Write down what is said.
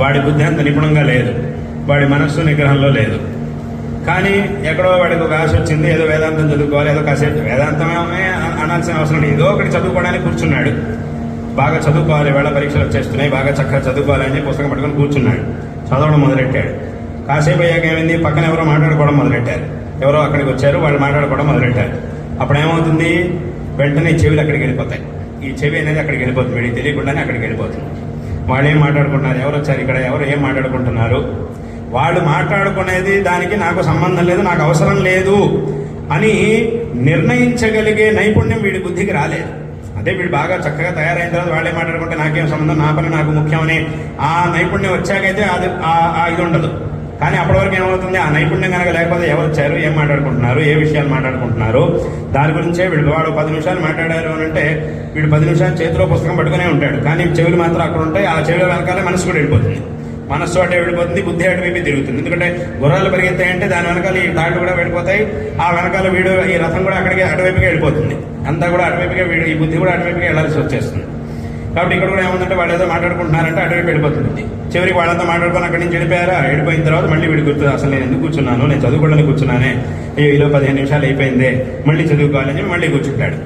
వాడి బుద్ధి అంత నిపుణంగా లేదు, వాడి మనస్సు నిగ్రహంలో లేదు. కానీ ఎక్కడో వాడికి ఒక ఆశ వచ్చింది, ఏదో వేదాంతం చదువుకోవాలి, ఏదో కాసేపు వేదాంతమే అనాల్సిన అవసరం లేదు, ఏదో ఒకటి చదువుకోవడానికి కూర్చున్నాడు. బాగా చదువుకోవాలి, వేళ పరీక్షలు వచ్చేస్తున్నాయి, బాగా చక్కగా చదువుకోవాలని పుస్తకం పట్టుకొని కూర్చున్నాడు, చదవడం మొదలెట్టాడు. కాసేపు అయ్యాక ఏమైంది, పక్కన ఎవరో మాట్లాడుకోవడం మొదలెట్టారు, ఎవరో అక్కడికి వచ్చారు, వాళ్ళు మాట్లాడుకోవడం మొదలెట్టారు. అప్పుడు ఏమవుతుంది, వెంటనే చెవులు అక్కడికి వెళ్ళిపోతాయి. ఈ చెవి అనేది అక్కడికి వెళ్ళిపోతుంది, వీడికి తెలియకుండానే అక్కడికి వెళ్ళిపోతుంది. వాళ్ళు ఏం మాట్లాడుకుంటున్నారు, ఎవరు వచ్చారు ఇక్కడ, ఎవరు ఏం మాట్లాడుకుంటున్నారు, వాళ్ళు మాట్లాడుకునేది దానికి నాకు సంబంధం లేదు, నాకు అవసరం లేదు అని నిర్ణయించగలిగే నైపుణ్యం వీడి బుద్ధికి రాలేదు. అదే వీడు బాగా చక్కగా తయారైన తర్వాత వాళ్ళే మాట్లాడుకుంటే నాకేం సంబంధం, నా పని నాకు ముఖ్యమని ఆ నైపుణ్యం వచ్చాకైతే అది ఇది ఉండదు. కానీ అప్పటి వరకు ఏమవుతుంది, ఆ నైపుణ్యం కనుక లేకపోతే ఎవరు వచ్చారు, ఏం మాట్లాడుకుంటున్నారు, ఏ విషయాలు మాట్లాడుకుంటున్నారు, దాని గురించే వీడు వాడు 10 నిమిషాలు మాట్లాడారు అని అంటే వీడు 10 నిమిషాలు చేతిలో పుస్తకం పట్టుకునే ఉంటాడు. కానీ చెవులు మాత్రం అక్కడ ఉంటాయి, ఆ చెవుల వెనకాలే మనసు కూడా వెళ్ళిపోతుంది, మనస్సు అటే వెళ్ళిపోతుంది, బుద్ధి అటువైపు తిరుగుతుంది. ఎందుకంటే గుర్రాలు పరిగెత్తాయంటే దాని వెనకాల ఈ తాళ్ళు కూడా వెళ్ళిపోతాయి, ఆ వెనకాల వీడు ఈ రథం కూడా అక్కడికి అటువైపుగా వెళ్ళిపోతుంది, అంతా కూడా అటువైపుగా వీడు ఈ బుద్ధి కూడా అటువైపుగా వెళ్ళాల్సి వచ్చేస్తుంది. కాబట్టి ఇక్కడ కూడా ఏముందంటే వాళ్ళు ఏదో మాట్లాడుకుంటున్నారంటే అటువైపు వెళ్ళిపోతుంది. చివరికి వాళ్ళంతా మాట్లాడుకొని అక్కడి నుంచి వెళ్ళిపోయారా, వెళ్ళిపోయిన తర్వాత మళ్ళీ వీడు గుర్తు, అసలు నేను ఎందుకు కూర్చున్నాను, నేను చదువుకోవడానికి కూర్చున్నానే, అయ్యో ఈలో 15 నిమిషాలు అయిపోయిందే, మళ్ళీ చదువుకోవాలని మళ్ళీ కూర్చుంటాడు.